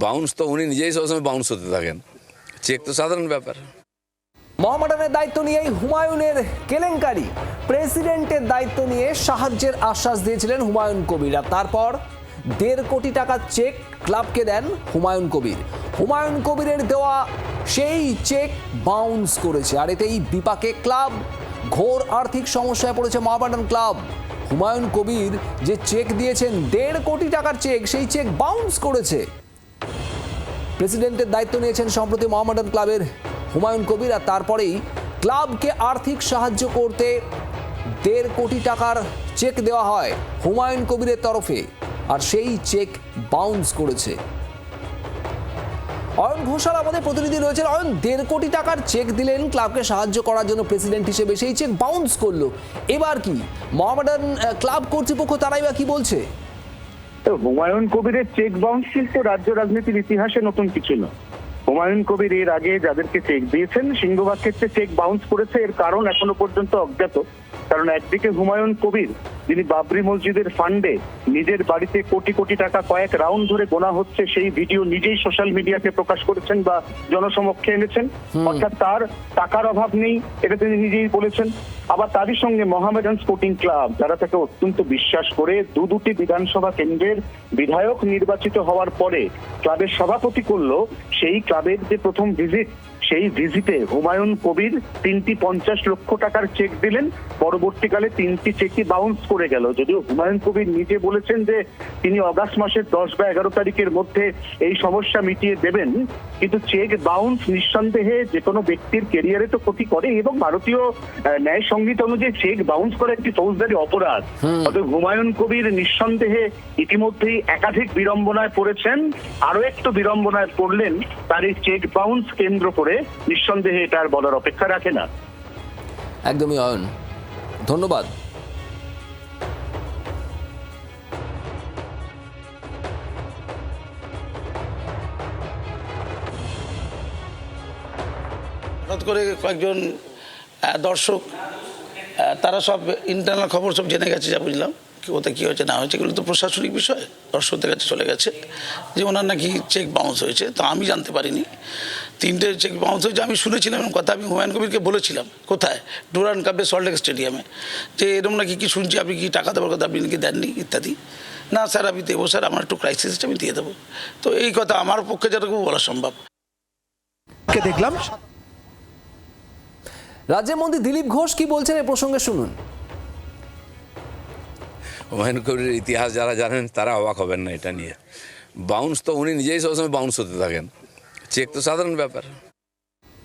Bounce তো উনি নিজেই সবসময় বাউন্স হতে থাকেন, চেক তো সাধারণ ব্যাপার। মহামেডানের দায়িত্ব নিয়েই হুমায়ুনের কেলেঙ্কারি, প্রেসিডেন্টের দায়িত্ব নিয়ে সাহায্যের আশ্বাস দিয়েছিলেন হুমায়ুন কবির, আর তারপর 1.5 কোটি টাকার চেক ক্লাবকে দেন হুমায়ুন কবির। হুমায়ুন কবিরের দেওয়া সেই চেক বাউন্স করেছে, আর এতেই বিপাকে ক্লাব। ঘোর আর্থিক সমস্যায় পড়েছে মহামেডান ক্লাব। হুমায়ুন কবির যে চেক দিয়েছেন 1.5 কোটি টাকার চেক, সেই চেক বাউন্স করেছে। প্রেসিডেন্টের দায়িত্ব নিয়েছেন সম্প্রতি মহামেডান ক্লাবের হুমায়ুন কবির, আর তারপরেই ক্লাবকে আর্থিক সাহায্য করতে 1.5 কোটি টাকার চেক দেওয়া হয় হুমায়ুন কবিরের তরফে, আর সেই চেক বাউন্স করেছে। অয়ন ঘোষাল আমাদের প্রতিনিধি রয়েছেন। অয়ন, 1.5 কোটি টাকার চেক দিলেন ক্লাবকে সাহায্য করার জন্য প্রেসিডেন্ট হিসেবে, সেই চেক বাউন্স করলো। এবার কি মহামেডান ক্লাব কর্তৃপক্ষ তারাই বা কি বলছে? হুমায়ুন কবিরের চেক বাউন্স কিন্তু রাজ্য রাজনীতির ইতিহাসে নতুন কিছু না। হুমায়ুন কবির এর আগে যাদেরকে চেক দিয়েছেন, সিংহভাগ ক্ষেত্রে চেক বাউন্স করেছে। এর কারণ এখনো পর্যন্ত অজ্ঞাত। কারণ একদিকে হুমায়ুন কবির, যিনি বাবরি মসজিদের ফান্ডে নিজের বাড়িতে কোটি কোটি টাকা কয়েক রাউন্ড ধরে গোনা হচ্ছে সেই ভিডিও নিজেই সোশ্যাল মিডিয়াতে প্রকাশ করেছেন বা জনসমক্ষে এনেছেন, অর্থাৎ তার টাকার অভাব নেই, এটা তিনি নিজেই বলেছেন। আবার তারই সঙ্গে মোহামেডান স্পোর্টিং ক্লাব, যারা তাকে অত্যন্ত বিশ্বাস করে দুটি বিধানসভা কেন্দ্রের বিধায়ক নির্বাচিত হওয়ার পরে ক্লাবের সভাপতি করলো, সেই ক্লাবের যে প্রথম ভিজিট, সেই ভিজিটে হুমায়ুন কবির 350 লক্ষ টাকার চেক দিলেন। পরবর্তীকালে 3টি চেকই বাউন্স করে গেল। যদিও হুমায়ুন কবির নিজে বলেছেন যে তিনি অগাস্ট মাসের 10 বা 11 তারিখের মধ্যে এই সমস্যা মিটিয়ে দেবেন, কিন্তু চেক বাউন্স নিঃসন্দেহে যে কোনো ব্যক্তির কেরিয়ারে তো ক্ষতি করে, এবং ভারতীয় ন্যায় সংহিতা অনুযায়ী চেক বাউন্স করা একটি ফৌজদারি অপরাধ। অতএব হুমায়ুন কবির নিঃসন্দেহে ইতিমধ্যেই একাধিক বিড়ম্বনায় পড়েছেন, আরো একটু বিড়ম্বনায় পড়লেন তার এই চেক বাউন্স কেন্দ্র করে। নিঃসন্দেহে এটা আর বলার অপেক্ষা রাখে না। একদমই অয়ন, ধন্যবাদ। হঠাৎ করে কয়েকজন দর্শক, তারা সব ইন্টারনাল খবর সব জেনে গেছে, যা বুঝলাম কোথায় কী হয়েছে না হয়েছে, এগুলো তো প্রশাসনিক বিষয়, দর্শকদের কাছে চলে গেছে যে ওনার নাকি চেক বাউন্স হয়েছে। তো আমি জানতে পারিনি 3টে চেক বাউন্স হয়েছে। আমি শুনেছিলাম এরকম কথা, আমি হুমায়ুন কবিরকে বলেছিলাম, কোথায়, ডুরান্ড কাপে সল্টলেক স্টেডিয়ামে, যে এরকম নাকি কি শুনছি, আপনি কি টাকা দেওয়ার কথা আপনি নাকি দেননি ইত্যাদি। না স্যার, আমি দেবো স্যার, আমার একটু ক্রাইসিস, আমি দিয়ে দেবো। তো এই কথা আমার পক্ষে যেটুকু বলা সম্ভব। দেখলাম রাজ্যের মন্ত্রী দিলীপ ঘোষ কি বলছেন এ প্রসঙ্গে, শুনুন। হুমায়ুন কবিরের ইতিহাস যারা জানেন তারা অবাক হবেন না এটা নিয়ে। বাউন্স তো উনি নিজেই সবসময় বাউন্স হতে থাকেন, চেক তো সাধারণ ব্যাপার।